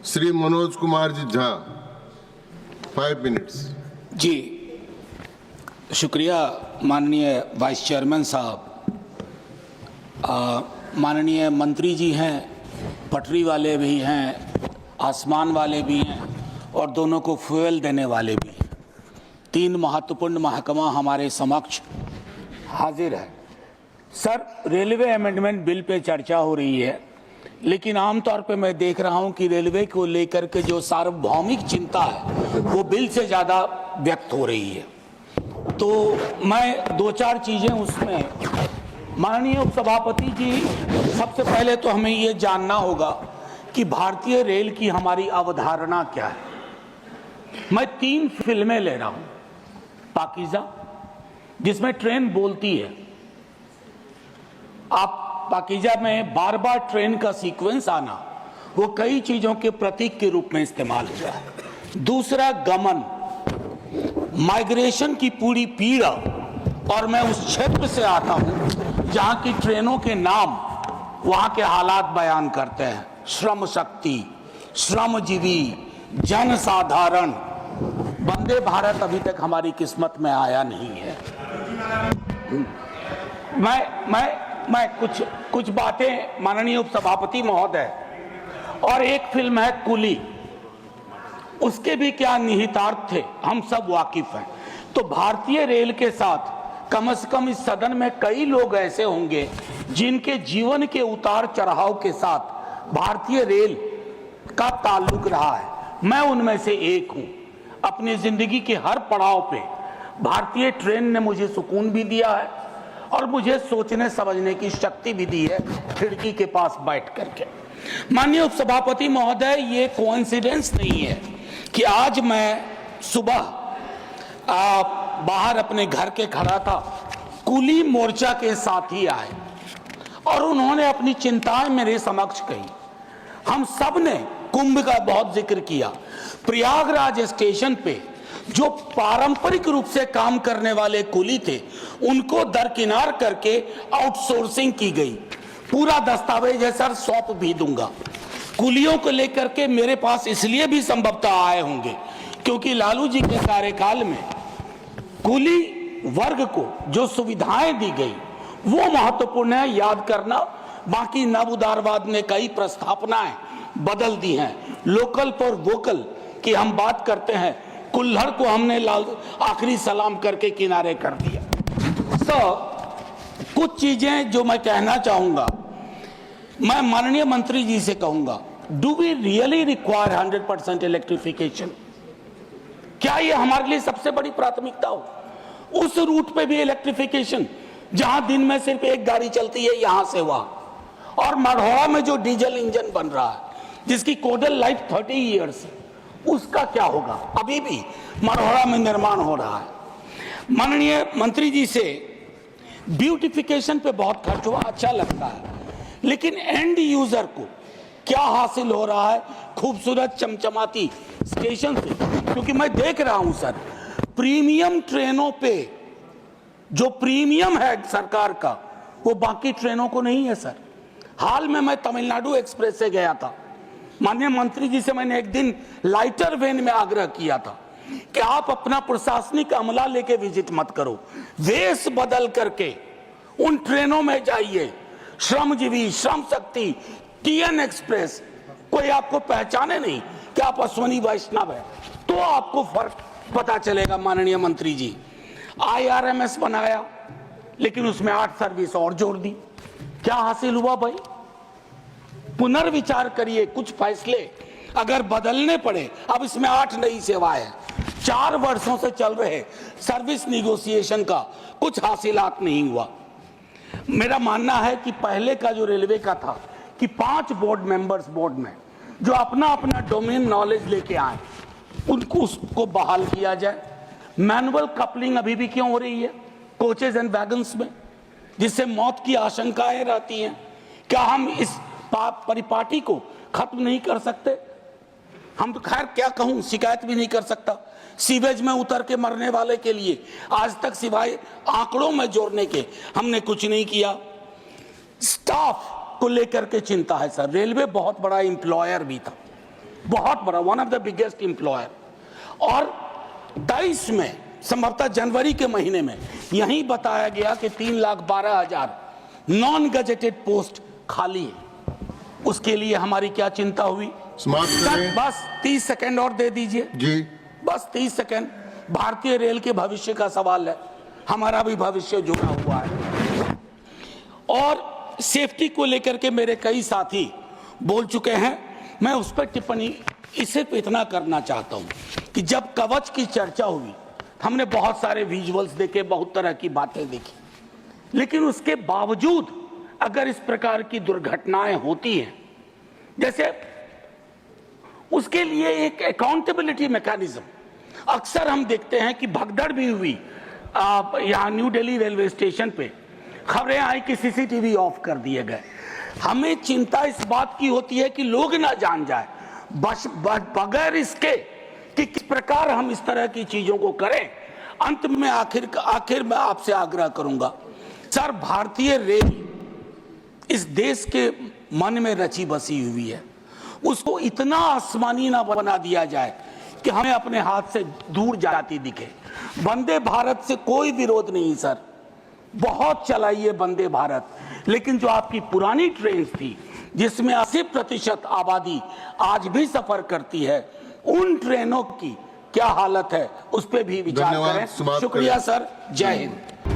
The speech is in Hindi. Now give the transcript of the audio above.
श्री मनोज कुमार जी झा, 5 मिनट्स। जी शुक्रिया माननीय वाइस चेयरमैन साहब। माननीय मंत्री जी हैं, पटरी वाले भी हैं, आसमान वाले भी हैं और दोनों को फ्यूल देने वाले भी हैं। 3 महत्वपूर्ण महकमा हमारे समक्ष हाजिर है। Sir, railway amendment bill pay चर्चा हो रही है, लेकिन आमतौर पे मैं देख रहा हूं कि रेलवे को लेकर के जो सार्वभौमिक चिंता है वो बिल से ज़्यादा व्यक्त हो रही है। तो मैं 2-4 चीज़ें उसमें, माननीय उपसभापति जी, सबसे पहले तो हमें ये जानना होगा कि भारतीय रेल की हमारी अवधारणा क्या है। मैं 3 फिल्में ले रहा हूं। पाकीज़ा, जिसमें ट्रेन बोलती है, आप पाकीज़ा में बार बार ट्रेन का सीक्वेंस आना वो कई चीजों के प्रतीक के रूप में इस्तेमाल हुआ है। दूसरा, गमन, माइग्रेशन की पूरी पीड़ा, और मैं उस क्षेत्र से आता हूं जहां की ट्रेनों के नाम वहां के हालात बयान करते हैं। श्रम शक्ति, श्रमजीवी, जनसाधारण। वंदे भारत अभी तक हमारी किस्मत में आया नहीं है। मैं कुछ बातें, माननीय उपसभापति महोदय, और एक फिल्म है कुली, उसके भी क्या निहितार्थ थे हम सब वाकिफ हैं। तो भारतीय रेल के साथ कम से कम इस सदन में कई लोग ऐसे होंगे जिनके जीवन के उतार चढ़ाव के साथ भारतीय रेल का ताल्लुक रहा है। मैं उनमें से एक हूं। अपनी जिंदगी के हर पड़ाव पे भारतीय ट्रेन ने मुझे सुकून भी दिया है और मुझे सोचने समझने की शक्ति भी दी है, खिड़की के पास बैठ करके। माननीय उपसभापति महोदय, ये कोइंसिडेंस नहीं है कि आज मैं सुबह बाहर अपने घर के खड़ा था, कुली मोर्चा के साथी आए और उन्होंने अपनी चिंताएं मेरे समक्ष कही। हम सब ने कुंभ का बहुत जिक्र किया। प्रयागराज स्टेशन पे जो पारंपरिक रूप से काम करने वाले कुली थे, उनको दरकिनार करके आउटसोर्सिंग की गई। पूरा दस्तावेज है सर, सौंप भी दूंगा। कुलियों को लेकर के मेरे पास इसलिए भी संभवतः आए होंगे क्योंकि लालू जी के कार्यकाल में कुली वर्ग को जो सुविधाएं दी गई वो महत्वपूर्ण है, याद करना। बाकी नव उदारवाद ने कई प्रस्थापनाएं बदल दी हैं। लोकल फॉर वोकल की हम बात करते हैं, कुल्हड़ को हमने आखिरी सलाम करके किनारे कर दिया। कुछ चीजें जो मैं कहना चाहूंगा, मैं माननीय मंत्री जी से कहूंगा, do we really require 100% electrification? क्या ये हमारे लिए सबसे बड़ी प्राथमिकता हो? उस रूट पे भी इलेक्ट्रिफिकेशन जहां दिन में सिर्फ एक गाड़ी चलती है यहां से वहां, और मढ़ौरा में जो डीजल इंजन बन रहा है जिसकी कोडल लाइफ 30 ईयर्स है, उसका क्या होगा? अभी भी मढ़ौरा में निर्माण हो रहा है। माननीय मंत्री जी से ब्यूटिफिकेशन पे बहुत खर्च हुआ, अच्छा लगता है, लेकिन एंड यूजर को क्या हासिल हो रहा है खूबसूरत चमचमाती स्टेशन से? क्योंकि मैं देख रहा हूं सर, प्रीमियम ट्रेनों पे जो प्रीमियम है सरकार का वो बाकी ट्रेनों को नहीं है सर। हाल में मैं तमिलनाडु एक्सप्रेस से गया था। माननीय मंत्री जी से मैंने एक दिन लाइटर वेन में आग्रह किया था कि आप अपना प्रशासनिक अमला लेके विजिट मत करो, वेश बदल करके उन ट्रेनों में जाइए। श्रमजीवी, श्रम शक्ति, टीएन एक्सप्रेस, कोई आपको पहचाने नहीं कि आप अश्वनी वैष्णव है, तो आपको फर्क पता चलेगा। माननीय मंत्री जी, IRMS बनाया लेकिन उसमें 8 सर्विस और जोड़ दी। क्या हासिल हुआ भाई? पुनर्विचार करिए, कुछ फैसले अगर बदलने पड़े। अब इसमें 8 नई सेवाएं हैं। 4 वर्षों से चल रहे सर्विस निगोशिएशन का कुछ हासिलात नहीं हुआ। मेरा मानना है कि पहले का जो रेलवे का था कि 5 बोर्ड मेंबर्स बोर्ड में जो अपना अपना डोमेन नॉलेज लेके आए, उनको उसको बहाल किया जाए। मैनुअल कपलिंग अभी भी क्यों हो रही है कोचेज एंड वैगन्स में, जिससे मौत की आशंकाएं रहती हैं? क्या हम इस परिपाटी को खत्म नहीं कर सकते? हम तो खैर क्या कहूं, शिकायत भी नहीं कर सकता। सीवेज में उतर के मरने वाले के लिए आज तक सिवाय आंकड़ों में जोड़ने के हमने कुछ नहीं किया। स्टाफ को लेकर के चिंता है सर। रेलवे बहुत बड़ा एम्प्लॉयर भी था, बहुत बड़ा, one of the biggest employer. और 23 में संभवतः जनवरी के महीने में यही बताया गया कि 3,12,000 नॉन गजेटेड पोस्ट खाली है। उसके लिए हमारी क्या चिंता हुई? समाप्त करें। बस 30 सेकंड और दे दीजिए जी। बस 30 सेकंड। भारतीय रेल के भविष्य का सवाल है, हमारा भी भविष्य जुड़ा हुआ है। और सेफ्टी को लेकर के मेरे कई साथी बोल चुके हैं, मैं उस पर टिप्पणी सिर्फ इतना करना चाहता हूं कि जब कवच की चर्चा हुई, हमने बहुत सारे विजुअल्स देखे, बहुत तरह की बातें देखी, लेकिन उसके बावजूद अगर इस प्रकार की दुर्घटनाएं होती हैं, जैसे उसके लिए एक अकाउंटेबिलिटी मैकेनिज्म, अक्सर हम देखते हैं कि भगदड़ भी हुई यहाँ न्यू दिल्ली रेलवे स्टेशन पे, खबरें आई कि सीसीटीवी ऑफ कर दिए गए। हमें चिंता इस बात की होती है कि लोग ना जान जाए, बगैर इसके कि किस प्रकार हम इस तरह की चीजों को करें। अंत में आखिर मैं आपसे आग्रह करूंगा, सर, भारतीय रेल इस देश के मन में रची बसी हुई है, उसको इतना आसमानी ना बना दिया जाए कि हमें अपने हाथ से दूर जाती दिखे। वंदे भारत से कोई विरोध नहीं सर, बहुत चलाइए वंदे भारत, लेकिन जो आपकी पुरानी ट्रेन थी जिसमें 80% आबादी आज भी सफर करती है, उन ट्रेनों की क्या हालत है उस पर भी विचार धन्यवाद। करें। शुक्रिया सर, जय हिंद।